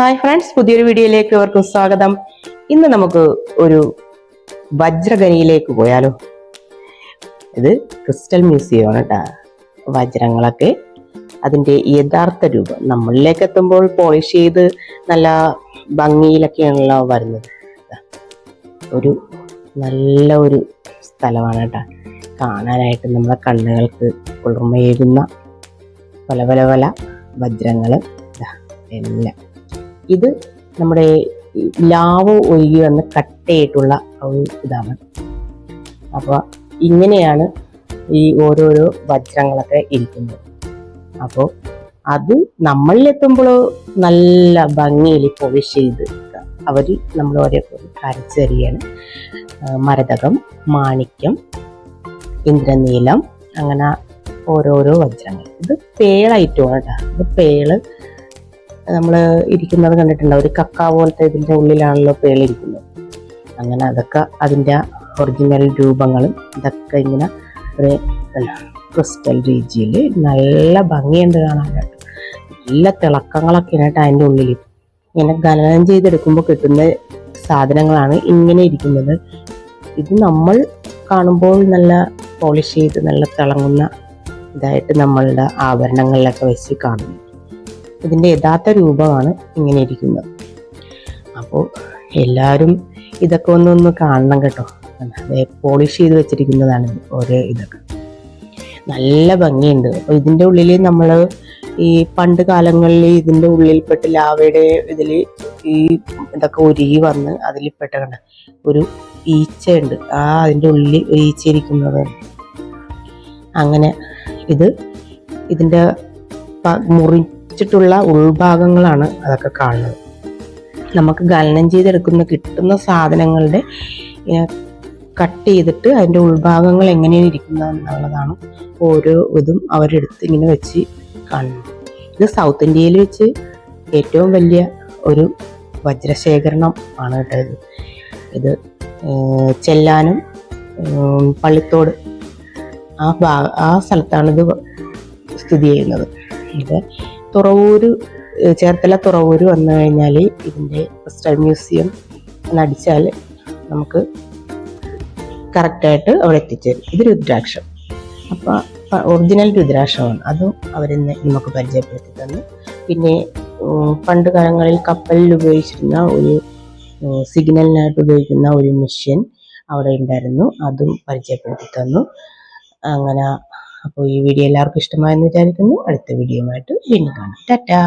Hi friends, പുതിയൊരു വീഡിയോയിലേക്ക് അവർക്കും സ്വാഗതം. ഇന്ന് നമുക്ക് ഒരു വജ്രഖനിയിലേക്ക് പോയാലോ. ഇത് ക്രിസ്റ്റൽ മ്യൂസിയം ആണ് കേട്ടോ. വജ്രങ്ങളൊക്കെ അതിൻ്റെ യഥാർത്ഥ രൂപം നമ്മളിലേക്ക് എത്തുമ്പോൾ പോളിഷ് ചെയ്ത് നല്ല ഭംഗിയിലൊക്കെയാണല്ലോ വരുന്നത്. ഒരു നല്ല ഒരു സ്ഥലമാണ് കേട്ടോ. കാണാനായിട്ട് നമ്മുടെ കണ്ണുകൾക്ക് കുളിർമയേകുന്ന പല പല പല വജ്രങ്ങൾ എല്ലാം. ഇത് നമ്മുടെ ലാവ് ഒഴുകി വന്ന് കട്ടയായിട്ടുള്ള ഒരു ഇതാണ്. അപ്പോൾ ഇങ്ങനെയാണ് ഈ ഓരോരോ വജ്രങ്ങളൊക്കെ ഇരിക്കുന്നത്. അപ്പോൾ അത് നമ്മളിലെത്തുമ്പോൾ നല്ല ഭംഗിയിൽ പോളിഷ് ചെയ്ത് അവർ നമ്മൾ ഓരോ കാണിച്ചു തരികയാണ്. മരതകം, മാണിക്യം, ഇന്ദ്രനീലം, അങ്ങനെ ഓരോരോ വജ്രങ്ങൾ. ഇത് പേളായിട്ടുമാണ് കേട്ടോ. ഇത് പേള് നമ്മൾ ഇരിക്കുന്നത് കണ്ടിട്ടുണ്ടോ, ഒരു കക്ക പോലത്തെ ഇതിൻ്റെ ഉള്ളിലാണല്ലോ പേളിരിക്കുന്നത്. അങ്ങനെ അതൊക്കെ അതിൻ്റെ ഒറിജിനൽ രൂപങ്ങളും ഇതൊക്കെ ഇങ്ങനെ ഒരു ക്രിസ്റ്റൽ രീതിയിൽ നല്ല ഭംഗിയുണ്ട് കാണാനായിട്ട്. നല്ല തിളക്കങ്ങളൊക്കെയാണ് കേട്ടോ അതിൻ്റെ ഉള്ളിൽ. ഇങ്ങനെ ഖനനം ചെയ്തെടുക്കുമ്പോൾ കിട്ടുന്ന സാധനങ്ങളാണ് ഇങ്ങനെ ഇരിക്കുന്നത്. ഇത് നമ്മൾ കാണുമ്പോൾ നല്ല പോളിഷ് ചെയ്ത് നല്ല തിളങ്ങുന്ന ഇതായിട്ട് നമ്മളുടെ ആഭരണങ്ങളിലൊക്കെ വെച്ച് കാണുന്നു. ഇതിൻ്റെ യഥാർത്ഥ രൂപമാണ് ഇങ്ങനെ ഇരിക്കുന്നത്. അപ്പോൾ എല്ലാവരും ഇതൊക്കെ ഒന്ന് കാണണം കേട്ടോ. അതെ, പോളിഷ് ചെയ്ത് വെച്ചിരിക്കുന്നതാണ് ഓരോ ഇതൊക്കെ. നല്ല ഭംഗിയുണ്ട്. അപ്പോൾ ഇതിൻ്റെ ഉള്ളിൽ നമ്മൾ ഈ പണ്ട് കാലങ്ങളിൽ ഇതിൻ്റെ ഉള്ളിൽപ്പെട്ട് ലാവയുടെ ഇതിൽ ഈ ഇതൊക്കെ ഉരുകി വന്ന് അതിൽപ്പെട്ട കണ്ട ഒരു ഈച്ചയുണ്ട്. അതിൻ്റെ ഉള്ളിൽ ഒരു ഈച്ച ഇരിക്കുന്നത്. അങ്ങനെ ഇതിൻ്റെ മുറിച്ചിട്ടുള്ള ഉൾഭാഗങ്ങളാണ് അതൊക്കെ കാണുന്നത്. നമുക്ക് ഖനനം ചെയ്തെടുക്കുന്ന കിട്ടുന്ന സാധനങ്ങളുടെ കട്ട് ചെയ്തിട്ട് അതിൻ്റെ ഉൾഭാഗങ്ങൾ എങ്ങനെയാണ് ഇരിക്കുന്നത് എന്നുള്ളതാണ് ഓരോ ഇതും അവരെടുത്ത് ഇങ്ങനെ വെച്ച് കാണുന്നത്. ഇത് സൗത്ത് ഇന്ത്യയിൽ വെച്ച് ഏറ്റവും വലിയ ഒരു വജ്രശേഖരണം ആണ് കേട്ടത്. ഇത് ചെല്ലാനം, പള്ളിത്തോട് ആ സ്ഥലത്താണിത് സ്ഥിതി ചെയ്യുന്നത്. ഇത് ചേർത്തല തുറവൂര് വന്നു കഴിഞ്ഞാൽ ഇതിൻ്റെ ക്രിസ്റ്റൽ മ്യൂസിയം എന്നടിച്ചാൽ നമുക്ക് കറക്റ്റായിട്ട് അവിടെ എത്തിച്ചേരും. ഇത് രുദ്രാക്ഷം. അപ്പോൾ ഒറിജിനൽ രുദ്രാക്ഷമാണ്. അതും അവരെന്ന് നമുക്ക് പരിചയപ്പെടുത്തി തന്നു. പിന്നെ പണ്ട് കാലങ്ങളിൽ കപ്പലിൽ ഉപയോഗിച്ചിരുന്ന ഒരു സിഗ്നലിനായിട്ട് ഉപയോഗിക്കുന്ന ഒരു മെഷീൻ അവിടെ ഉണ്ടായിരുന്നു. അതും പരിചയപ്പെടുത്തി തന്നു. അങ്ങനെ അപ്പോൾ ഈ വീഡിയോ എല്ലാവർക്കും ഇഷ്ടമായെന്ന് വിചാരിക്കുന്നു. അടുത്ത വീഡിയോയുമായിട്ട് വീണ്ടും കാണാം. ടാറ്റാ.